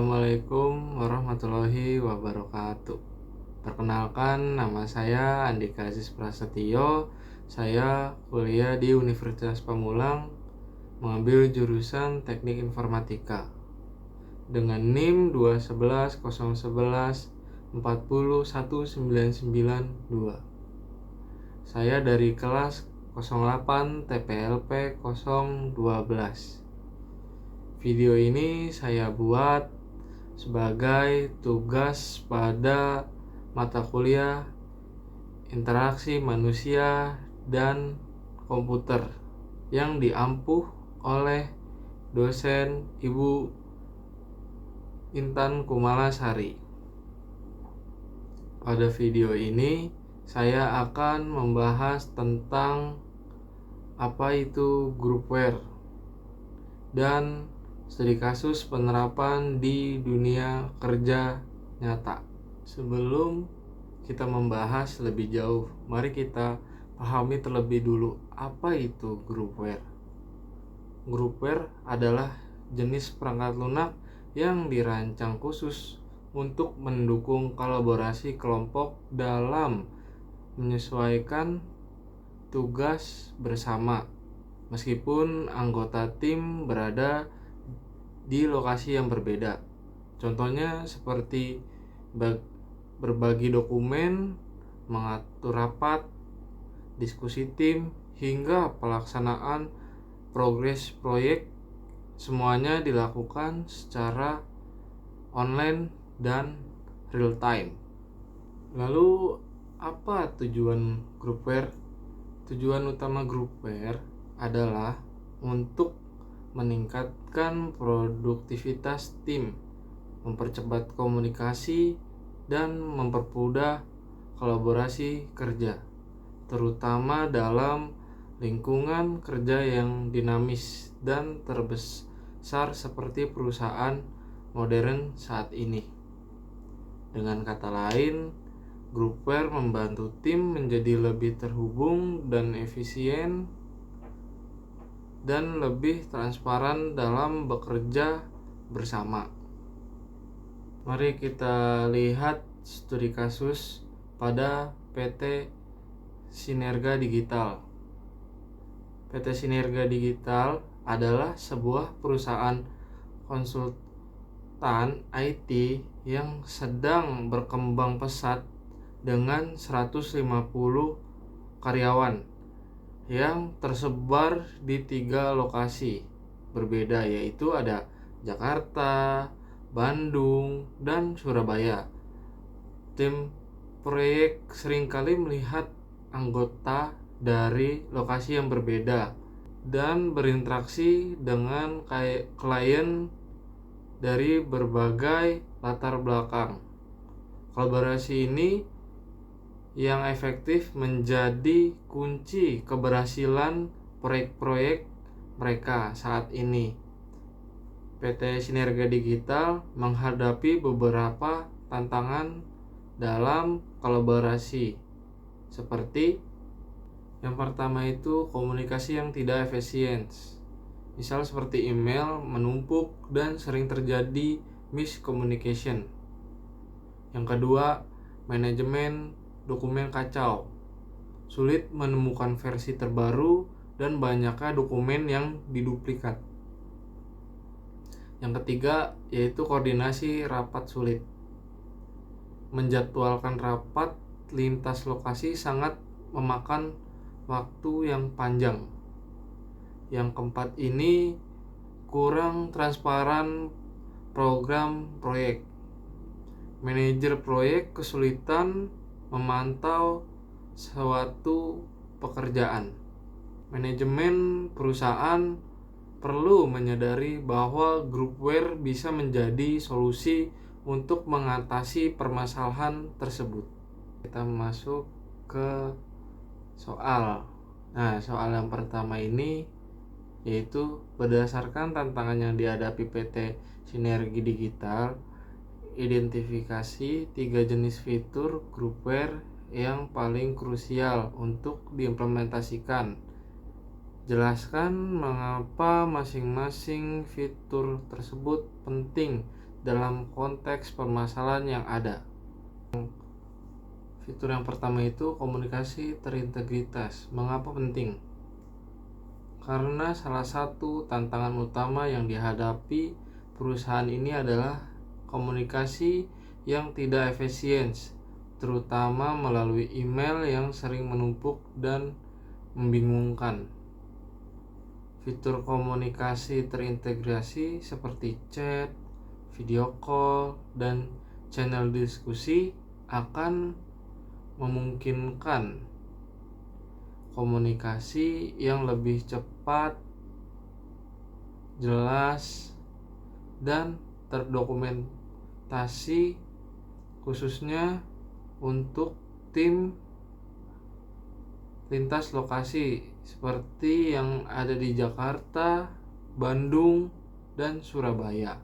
Assalamualaikum warahmatullahi wabarakatuh. Perkenalkan, nama saya Andika Aziz Prasetyo. Saya kuliah di Universitas Pamulang, mengambil jurusan Teknik Informatika dengan NIM 21101140992. Saya dari kelas 08 TPLP 012. Video ini saya buat sebagai tugas pada mata kuliah Interaksi Manusia dan Komputer yang diampuh oleh dosen Ibu Intan Kumalasari. Pada video ini saya akan membahas tentang apa itu groupware dan studi kasus penerapan di dunia kerja nyata. Sebelum kita membahas lebih jauh, mari kita pahami terlebih dulu apa itu groupware. Groupware adalah jenis perangkat lunak yang dirancang khusus untuk mendukung kolaborasi kelompok dalam menyesuaikan tugas bersama, meskipun anggota tim berada di lokasi yang berbeda. Contohnya seperti berbagi dokumen, mengatur rapat, diskusi tim, hingga pelaksanaan progres proyek. Semuanya dilakukan secara online dan real time. Lalu apa tujuan groupware? Tujuan utama groupware adalah untuk meningkatkan produktivitas tim, mempercepat komunikasi, dan mempermudah kolaborasi kerja, terutama dalam lingkungan kerja yang dinamis dan terbesar seperti perusahaan modern saat ini. Dengan kata lain, groupware membantu tim menjadi lebih terhubung dan efisien dan lebih transparan dalam bekerja bersama. Mari kita lihat studi kasus pada PT Sinerga Digital. PT Sinerga Digital adalah sebuah perusahaan konsultan IT yang sedang berkembang pesat dengan 150 karyawan yang tersebar di 3 lokasi berbeda, yaitu ada Jakarta, Bandung, dan Surabaya. Tim proyek seringkali melihat anggota dari lokasi yang berbeda dan berinteraksi dengan klien dari berbagai latar belakang. Kolaborasi ini yang efektif menjadi kunci keberhasilan proyek-proyek mereka saat ini. PT Sinerga Digital menghadapi beberapa tantangan dalam kolaborasi, seperti yang pertama itu komunikasi yang tidak efisien. Misal seperti email menumpuk dan sering terjadi miscommunication. Yang kedua, manajemen dokumen kacau, sulit menemukan versi terbaru dan banyaknya dokumen yang diduplikat. Yang ketiga yaitu koordinasi rapat sulit, menjadwalkan rapat lintas lokasi sangat memakan waktu yang panjang. Yang keempat ini kurang transparan program proyek, manajer proyek kesulitan memantau suatu pekerjaan. Manajemen perusahaan perlu menyadari bahwa groupware bisa menjadi solusi untuk mengatasi permasalahan tersebut. Kita masuk ke soal. Soal yang pertama ini yaitu berdasarkan tantangan yang dihadapi PT Sinergi Digital, identifikasi 3 jenis fitur groupware yang paling krusial untuk diimplementasikan. Jelaskan mengapa masing-masing fitur tersebut penting dalam konteks permasalahan yang ada. Fitur yang pertama itu komunikasi terintegritas. Mengapa penting? Karena salah satu tantangan utama yang dihadapi perusahaan ini adalah komunikasi yang tidak efisien, terutama melalui email yang sering menumpuk dan membingungkan. Fitur komunikasi terintegrasi seperti chat, video call, dan channel diskusi akan memungkinkan komunikasi yang lebih cepat, jelas, dan terdokumentasi, khususnya untuk tim lintas lokasi seperti yang ada di Jakarta, Bandung, dan Surabaya.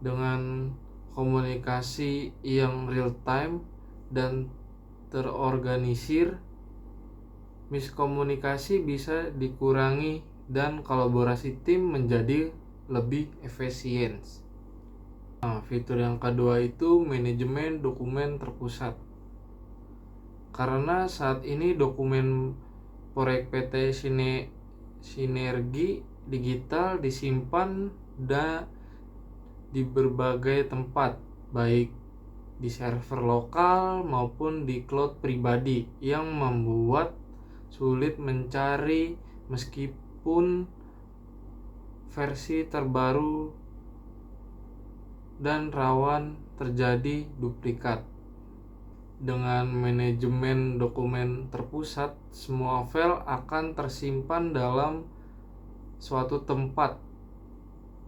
Dengan komunikasi yang real time dan terorganisir, miskomunikasi bisa dikurangi dan kolaborasi tim menjadi lebih efisien. Nah, fitur yang kedua itu manajemen dokumen terpusat. Karena saat ini dokumen proyek PT Sinergi Digital disimpan di berbagai tempat, baik di server lokal maupun di cloud pribadi, yang membuat sulit mencari meskipun versi terbaru dan rawan terjadi duplikat. Dengan manajemen dokumen terpusat, semua file akan tersimpan dalam suatu tempat,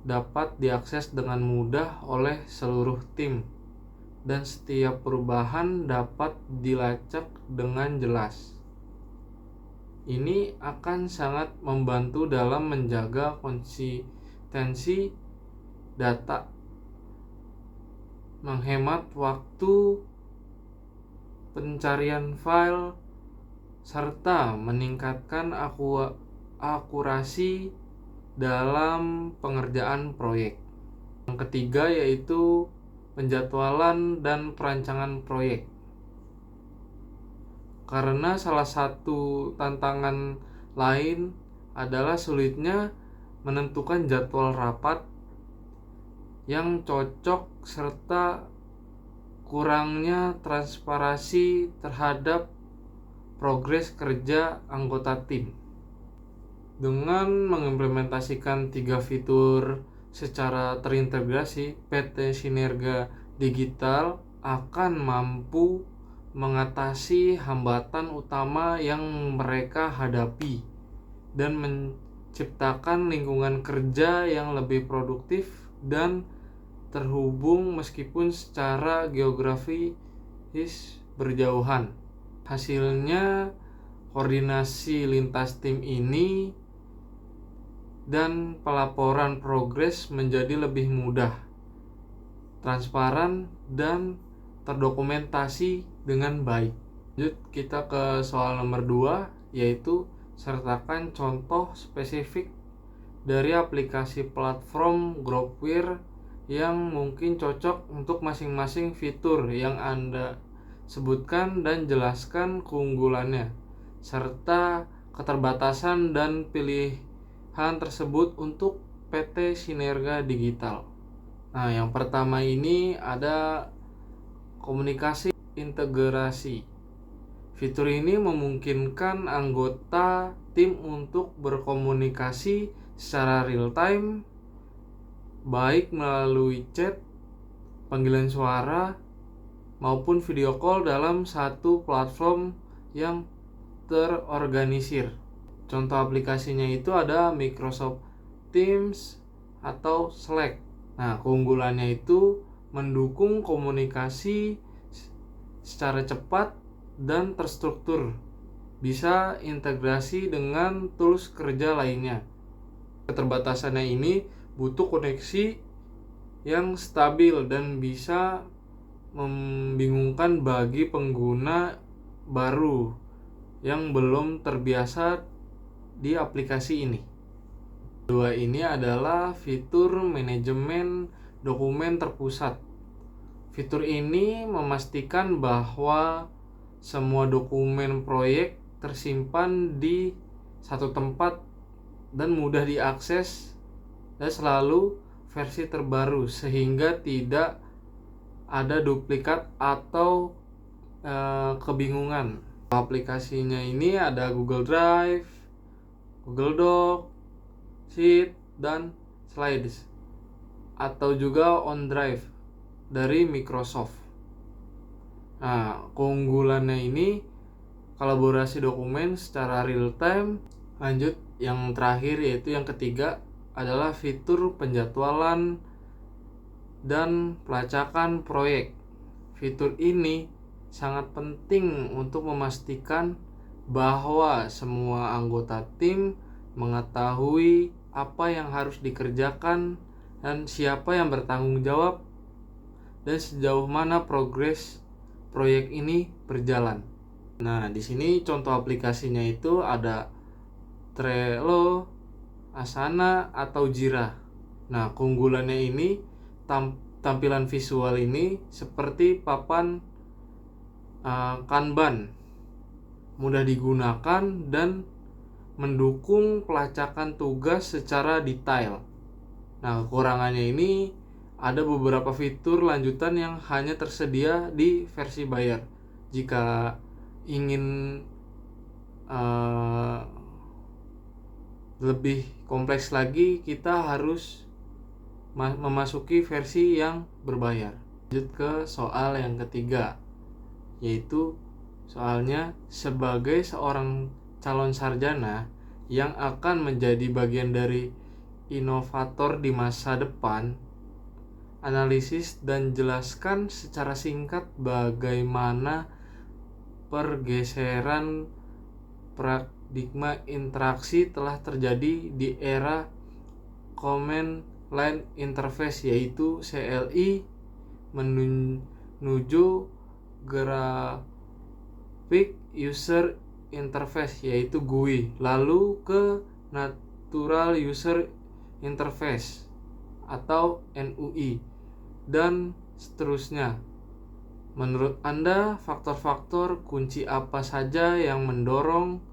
dapat diakses dengan mudah oleh seluruh tim, dan setiap perubahan dapat dilacak dengan jelas. Ini akan sangat membantu dalam menjaga konsistensi data, menghemat waktu pencarian file, serta meningkatkan akurasi dalam pengerjaan proyek. Yang ketiga yaitu penjadwalan dan perancangan proyek. Karena salah satu tantangan lain adalah sulitnya menentukan jadwal rapat yang cocok serta kurangnya transparansi terhadap progres kerja anggota tim. Dengan mengimplementasikan 3 fitur secara terintegrasi, PT Sinerga Digital akan mampu mengatasi hambatan utama yang mereka hadapi dan menciptakan lingkungan kerja yang lebih produktif dan terhubung meskipun secara geografis berjauhan. Hasilnya, koordinasi lintas tim ini dan pelaporan progres menjadi lebih mudah, transparan, dan terdokumentasi dengan baik. Lanjut kita ke soal nomor 2, yaitu sertakan contoh spesifik dari aplikasi platform Growware yang mungkin cocok untuk masing-masing fitur yang Anda sebutkan, dan jelaskan keunggulannya serta keterbatasan dan pilihan tersebut untuk PT Sinerga Digital. Nah, yang pertama ini ada komunikasi integrasi. Fitur ini memungkinkan anggota tim untuk berkomunikasi secara real time, baik melalui chat, panggilan suara, maupun video call dalam satu platform yang terorganisir. Contoh aplikasinya itu ada Microsoft Teams atau Slack. Nah, keunggulannya itu mendukung komunikasi secara cepat dan terstruktur, bisa integrasi dengan tools kerja lainnya. Keterbatasannya ini butuh koneksi yang stabil dan bisa membingungkan bagi pengguna baru yang belum terbiasa di aplikasi ini. Kedua ini adalah fitur manajemen dokumen terpusat. Fitur ini memastikan bahwa semua dokumen proyek tersimpan di satu tempat dan mudah diakses dan selalu versi terbaru sehingga tidak ada duplikat atau kebingungan. Aplikasinya ini ada Google Drive, Google Doc, Sheet, dan Slides, atau juga OneDrive dari Microsoft. Nah, keunggulannya ini kolaborasi dokumen secara real time. Lanjut, yang terakhir yaitu yang ketiga adalah fitur penjadwalan dan pelacakan proyek. Fitur ini sangat penting untuk memastikan bahwa semua anggota tim mengetahui apa yang harus dikerjakan dan siapa yang bertanggung jawab dan sejauh mana progres proyek ini berjalan. Nah, di sini contoh aplikasinya itu ada Trello, Asana, atau Jira. Nah, keunggulannya ini tampilan visual ini seperti papan Kanban, mudah digunakan dan mendukung pelacakan tugas secara detail. Nah, kekurangannya ini ada beberapa fitur lanjutan yang hanya tersedia di versi bayar. Jika ingin lebih kompleks lagi, kita harus memasuki versi yang berbayar. Lanjut ke soal yang ketiga, yaitu soalnya sebagai seorang calon sarjana yang akan menjadi bagian dari inovator di masa depan, analisis dan jelaskan secara singkat bagaimana pergeseran paradigma interaksi telah terjadi di era Command Line Interface, yaitu CLI, menuju Graphic User Interface, yaitu GUI, lalu ke Natural User Interface atau NUI, dan seterusnya. Menurut Anda, faktor-faktor kunci apa saja yang mendorong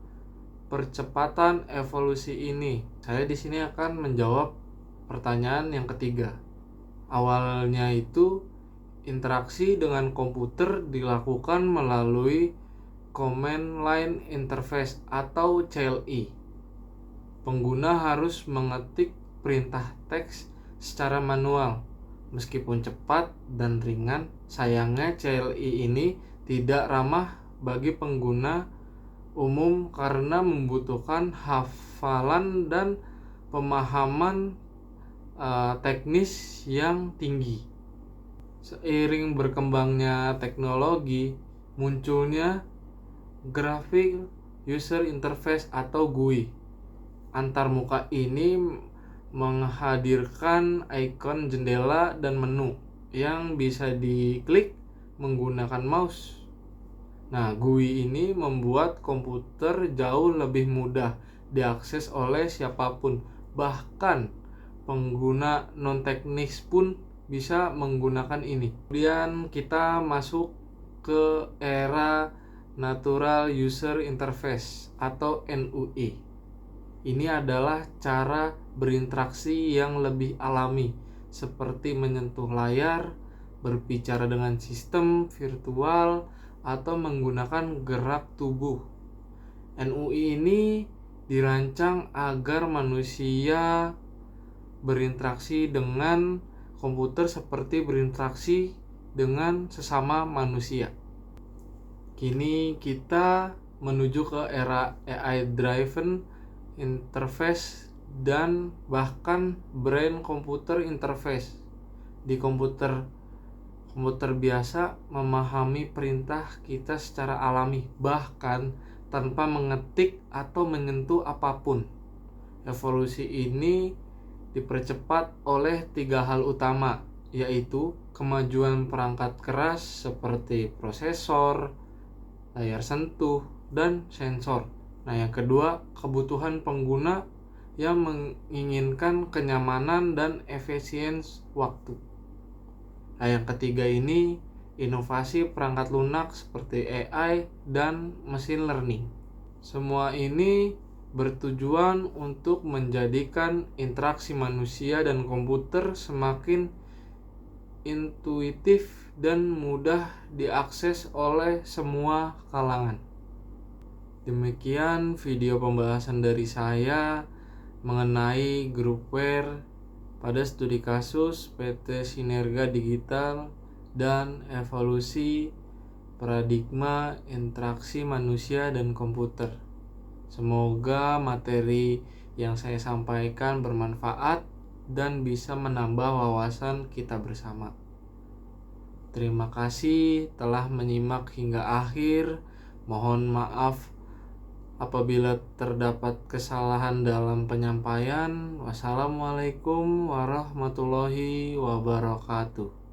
percepatan evolusi ini? Saya di sini akan menjawab pertanyaan yang ketiga. Awalnya itu interaksi dengan komputer dilakukan melalui Command Line Interface atau CLI. Pengguna harus mengetik perintah teks secara manual. Meskipun cepat dan ringan, sayangnya CLI ini tidak ramah bagi pengguna umum karena membutuhkan hafalan dan pemahaman teknis yang tinggi. Seiring berkembangnya teknologi, munculnya Graphic User Interface atau GUI. Antarmuka ini menghadirkan ikon jendela dan menu yang bisa diklik menggunakan mouse. Nah, GUI ini membuat komputer jauh lebih mudah diakses oleh siapapun. Bahkan pengguna non-teknis pun bisa menggunakan ini. Kemudian kita masuk ke era Natural User Interface atau NUI. Ini adalah cara berinteraksi yang lebih alami, seperti menyentuh layar, berbicara dengan sistem virtual, atau menggunakan gerak tubuh. NUI ini dirancang agar manusia berinteraksi dengan komputer seperti berinteraksi dengan sesama manusia. Kini kita menuju ke era AI driven interface dan bahkan brain computer interface. Di komputer biasa memahami perintah kita secara alami, bahkan tanpa mengetik atau menyentuh apapun. Evolusi ini dipercepat oleh 3 hal utama, yaitu kemajuan perangkat keras seperti prosesor, layar sentuh, dan sensor. Nah, yang kedua, kebutuhan pengguna yang menginginkan kenyamanan dan efisiensi waktu. Nah, yang ketiga ini inovasi perangkat lunak seperti AI dan machine learning. Semua ini bertujuan untuk menjadikan interaksi manusia dan komputer semakin intuitif dan mudah diakses oleh semua kalangan. Demikian video pembahasan dari saya mengenai groupware pada studi kasus PT Sinerga Digital dan evolusi paradigma interaksi manusia dan komputer. Semoga materi yang saya sampaikan bermanfaat dan bisa menambah wawasan kita bersama. Terima kasih telah menyimak hingga akhir. Mohon maaf apabila terdapat kesalahan dalam penyampaian. Wassalamualaikum warahmatullahi wabarakatuh.